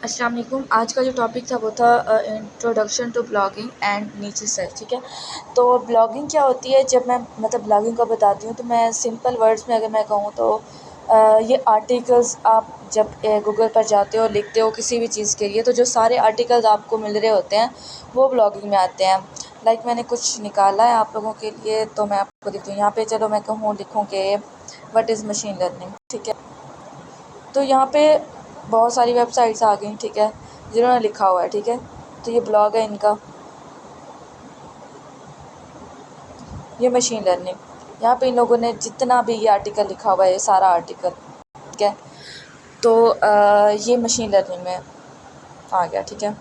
अस्सलाम वालेकुम। आज का जो टॉपिक था वो था इंट्रोडक्शन टू ब्लॉगिंग एंड नीचे से, ठीक है। तो ब्लॉगिंग क्या होती है, जब मैं ब्लॉगिंग को बताती हूँ तो मैं सिंपल वर्ड्स में अगर मैं कहूँ तो ये आर्टिकल्स आप जब गूगल पर जाते हो, लिखते हो किसी भी चीज़ के लिए, तो जो सारे आर्टिकल्स आपको मिल रहे होते हैं वो ब्लॉगिंग में आते हैं। लाइक मैंने कुछ निकाला है आप लोगों के लिए, तो मैं आपको दिखती हूँ यहाँ पे। चलो मैं लिखूँ कि व्हाट इज़ मशीन लर्निंग, ठीक है। तो यहाँ पे बहुत सारी वेबसाइट्स आ गई, ठीक है, जिन्होंने लिखा हुआ है, ठीक है। तो ये ब्लॉग है इनका, ये मशीन लर्निंग। यहाँ पे इन लोगों ने जितना भी ये आर्टिकल लिखा हुआ है, ये सारा आर्टिकल, ठीक है। तो ये मशीन लर्निंग में आ गया, ठीक है।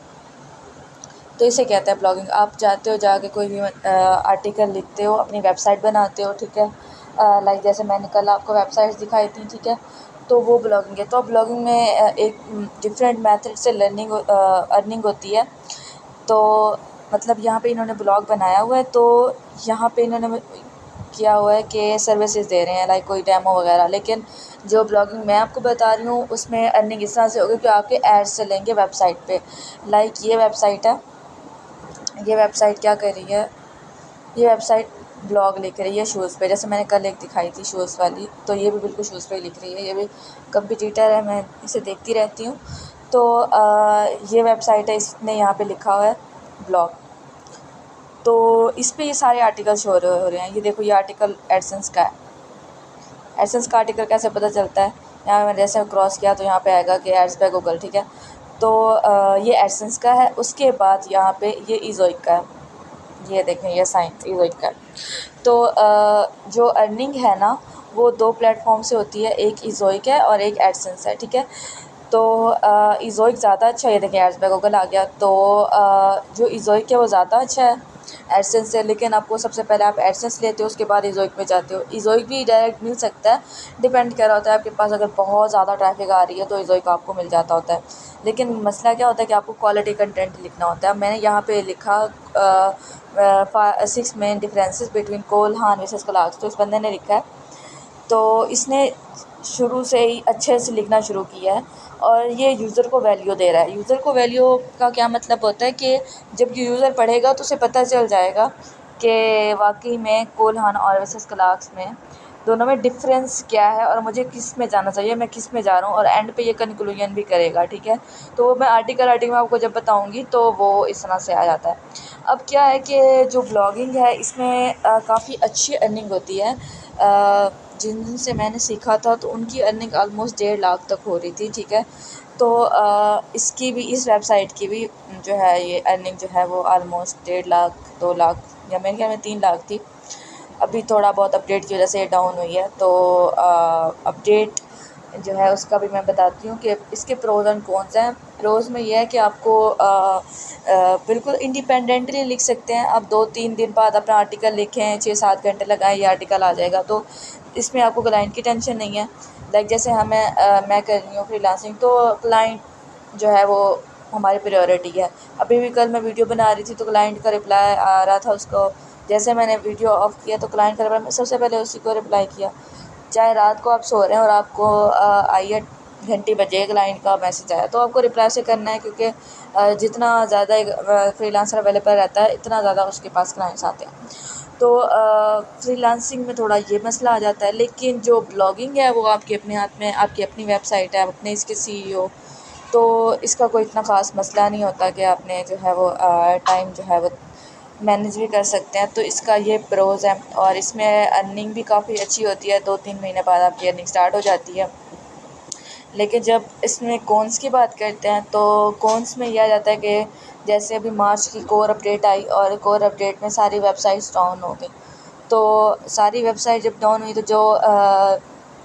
तो इसे कहते हैं ब्लॉगिंग। आप जाते हो, जाके कोई भी आर्टिकल लिखते हो, अपनी वेबसाइट बनाते हो, ठीक है। लाइक जैसे मैंने कल आपको वेबसाइट्स दिखाई थी, ठीक है। तो वो ब्लॉगिंग है। तो ब्लॉगिंग में एक डिफरेंट मेथड से अर्निंग होती है। तो यहाँ पे इन्होंने ब्लॉग बनाया हुआ है, तो यहाँ पे इन्होंने किया हुआ है कि सर्विसेज दे रहे हैं, लाइक कोई डेमो वगैरह। लेकिन जो ब्लॉगिंग मैं आपको बता रही हूँ उसमें अर्निंग इस तरह से होगी कि आपके एड्स चलेंगे वेबसाइट पे। लाइक ये वेबसाइट है, ये वेबसाइट क्या कर रही है, ये वेबसाइट ब्लॉग लिख रही है शूज़ पे। जैसे मैंने कल एक दिखाई थी शूज़ वाली, तो ये भी बिल्कुल शूज़ पे ही लिख रही है। ये भी कंपटीटर है, मैं इसे देखती रहती हूँ। तो ये वेबसाइट है, इसने यहाँ पे लिखा हुआ है ब्लॉग। तो इस पे ये सारे आर्टिकल शो हो रहे हैं। ये देखो, ये आर्टिकल एडसेंस का है। एडसेंस का आर्टिकल कैसे पता चलता है, यहाँ मैंने जैसे क्रॉस किया तो यहाँ पे आएगा कि एड्स पे गूगल, ठीक है। तो ये एडसेंस का है। उसके बाद यहाँ पे ये इज़ोइक का है, ये देखें, ये साइन इज़ोइक का है। तो जो अर्निंग है ना, वो 2 प्लेटफ़ॉर्म से होती है, एक इज़ोइक है और एक एडसेंस है, ठीक है। तो इज़ोइक ज़्यादा अच्छा है, ये देखिए एड्स पे गूगल आ गया। तो जो इज़ोइक है वो ज़्यादा अच्छा है एडसेंस से। लेकिन आपको सबसे पहले आप एडसेंस लेते हो, उसके बाद इज़ोइक में जाते हो। इज़ोइक भी डायरेक्ट मिल सकता है, डिपेंड कर रहा होता है आपके पास। अगर बहुत ज़्यादा ट्रैफिक आ रही है तो इज़ोइक आपको मिल जाता होता है। लेकिन मसला क्या होता है कि आपको क्वालिटी कंटेंट लिखना होता है। मैंने यहाँ पे लिखा 6 main differences between Kolhan versus कोलाक्स। तो इस बंदे ने लिखा है, तो इसने शुरू से ही अच्छे से लिखना शुरू किया है और ये यूज़र को वैल्यू दे रहा है। यूज़र को वैल्यू का क्या मतलब होता है कि जब ये यूज़र पढ़ेगा तो उसे पता चल जाएगा कि वाकई में कोल्हान और वर्सेस क्लार्क्स में दोनों में डिफरेंस क्या है और मुझे किस में जाना चाहिए, मैं किस में जा रहा हूँ, और एंड पे ये कंक्लूजन भी करेगा, ठीक है। तो वो मैं आर्टिकल में आपको जब बताऊँगी तो वो इस तरह से आ जाता है। अब क्या है कि जो ब्लॉगिंग है इसमें काफ़ी अच्छी अर्निंग होती है। जिनसे मैंने सीखा था तो उनकी अर्निंग ऑलमोस्ट 1.5 लाख तक हो रही थी, ठीक है। तो इसकी भी, इस वेबसाइट की भी जो है ये अर्निंग जो है वो ऑलमोस्ट 1.5 लाख 2 लाख या मेरे ख्याल में 3 लाख थी। अभी थोड़ा बहुत अपडेट की वजह से डाउन हुई है। तो अपडेट जो है उसका भी मैं बताती हूँ कि इसके प्रोज़ एंड कॉन्स हैं। प्रोज़ में ये है कि आपको बिल्कुल इंडिपेंडेंटली लिख सकते हैं। आप 2-3 दिन बाद अपना आर्टिकल लिखें, 6-7 घंटे लगाएं, ये आर्टिकल आ जाएगा। तो इसमें आपको क्लाइंट की टेंशन नहीं है। लाइक जैसे मैं कर रही हूँ फ्रीलांसिंग, तो क्लाइंट जो है वो हमारी प्रायोरिटी है। अभी भी कल मैं वीडियो बना रही थी तो क्लाइंट का रिप्लाई आ रहा था उसको। जैसे मैंने वीडियो ऑफ किया तो क्लाइंट का रिप्लाई, सबसे पहले उसी को रिप्लाई किया। चाहे रात को आप सो रहे हैं और आपको आइए घंटी बजे क्लाइंट का मैसेज आया, तो आपको रिप्लाई से करना है, क्योंकि जितना ज़्यादा फ्रीलांसर अवेलेबल रहता है इतना ज़्यादा उसके पास क्लाइंट्स आते हैं। तो फ्रीलांसिंग में थोड़ा ये मसला आ जाता है। लेकिन जो ब्लॉगिंग है वो आपके अपने हाथ में, आपकी अपनी वेबसाइट है, आप अपने इसके सीईओ, तो इसका कोई इतना ख़ास मसला नहीं होता कि आपने जो है वो टाइम जो है वो मैनेज भी कर सकते हैं। तो इसका ये प्रोज़ है और इसमें अर्निंग भी काफ़ी अच्छी होती है। 2-3 महीने बाद आपकी अर्निंग स्टार्ट हो जाती है। लेकिन जब इसमें कॉन्स की बात करते हैं तो कॉन्स में यह आ जाता है कि जैसे अभी मार्च की कोर अपडेट आई और कोर अपडेट में सारी वेबसाइट्स डाउन हो गई। तो सारी वेबसाइट जब डाउन हुई तो जो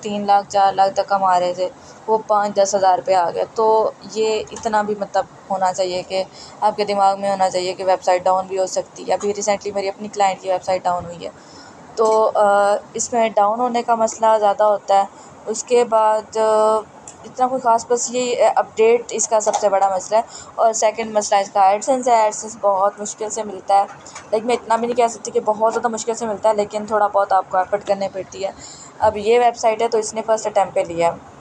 3 लाख 4 लाख तक कमा रहे थे वो 5-10 हज़ार पे आ गए। तो ये इतना भी होना चाहिए कि आपके दिमाग में होना चाहिए कि वेबसाइट डाउन भी हो सकती है। अभी रिसेंटली मेरी अपनी क्लाइंट की वेबसाइट डाउन हुई है। तो इसमें डाउन होने का मसला ज़्यादा होता है। उसके बाद इतना कोई ख़ास, बस ये अपडेट इसका सबसे बड़ा मसला है। और सेकंड मसला इसका एडसेंस है। एडसेंस बहुत मुश्किल से मिलता है। लेकिन मैं इतना भी नहीं कह सकती कि बहुत ज़्यादा मुश्किल से मिलता है, लेकिन थोड़ा बहुत आपको एफर्ट करनी पड़ती है। अब ये वेबसाइट है तो इसने फर्स्ट अटैम्प्ट पे लिया है।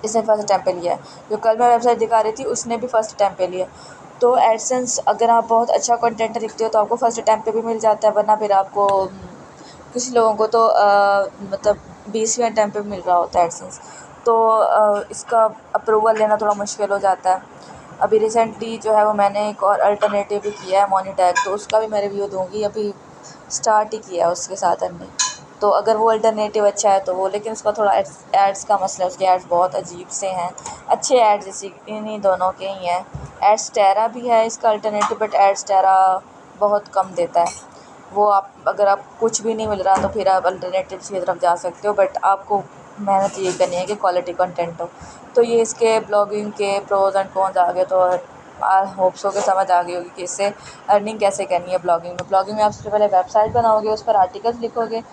इसने फर्स्ट अटैम्प्ट पे लिया है। जो कल मैं वेबसाइट दिखा रही थी उसने भी फर्स्ट अटैम्प्ट पे लिया। तो एडसेंस अगर आप बहुत अच्छा कंटेंट लिखते हो तो आपको फर्स्ट अटैम्प्ट पे भी मिल जाता है, वरना फिर आपको कुछ लोगों को तो मतलब 20वें अटैम्प्ट पे मिल रहा होता है एडसेंस। तो इसका अप्रूवल लेना थोड़ा मुश्किल हो जाता है। अभी रिसेंटली जो है वो मैंने एक और अल्टरनेटिव भी किया है मोनीटैग, तो उसका भी मैं रिव्यू दूँगी। अभी स्टार्ट ही किया है उसके साथ अर्निंग। तो अगर वो अल्टरनेटिव अच्छा है तो वो, लेकिन उसका थोड़ा एड्स का मसला है, उसके एड्स बहुत अजीब से हैं। अच्छे एड्स जैसे इन्हीं दोनों के ही हैं। एड्सटेरा भी है इसका अल्टरनेटिव, बट एड्सटेरा बहुत कम देता है। वो आप अगर आप कुछ भी नहीं मिल रहा तो फिर आप अल्टरनेटिव्स की तरफ जा सकते हो, बट आपको मेहनत ये करनी है कि क्वालिटी कंटेंट हो। तो ये इसके ब्लॉगिंग के प्रोज एंड कॉन्स आ गए, तो आई होप सो कि समझ आ गई होगी कि इससे अर्निंग कैसे करनी है ब्लॉगिंग में आप सबसे पहले वेबसाइट बनाओगे, उस पर आर्टिकल्स लिखोगे।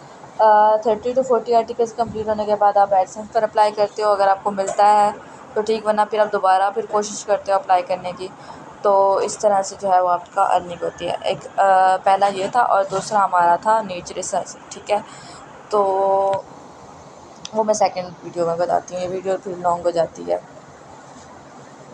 30 to 40 आर्टिकल्स कंप्लीट होने के बाद आप एडसेंस पर अप्लाई करते हो। अगर आपको मिलता है तो ठीक, वरना फिर आप दोबारा फिर कोशिश करते हो अप्लाई करने की। तो इस तरह से जो है वो आपका अर्निंग होती है। एक पहला ये था, और दूसरा हमारा था नीच रिसर्च, ठीक है। तो वो मैं सेकंड वीडियो में बताती हूँ, ये वीडियो फिर लॉन्ग हो जाती है।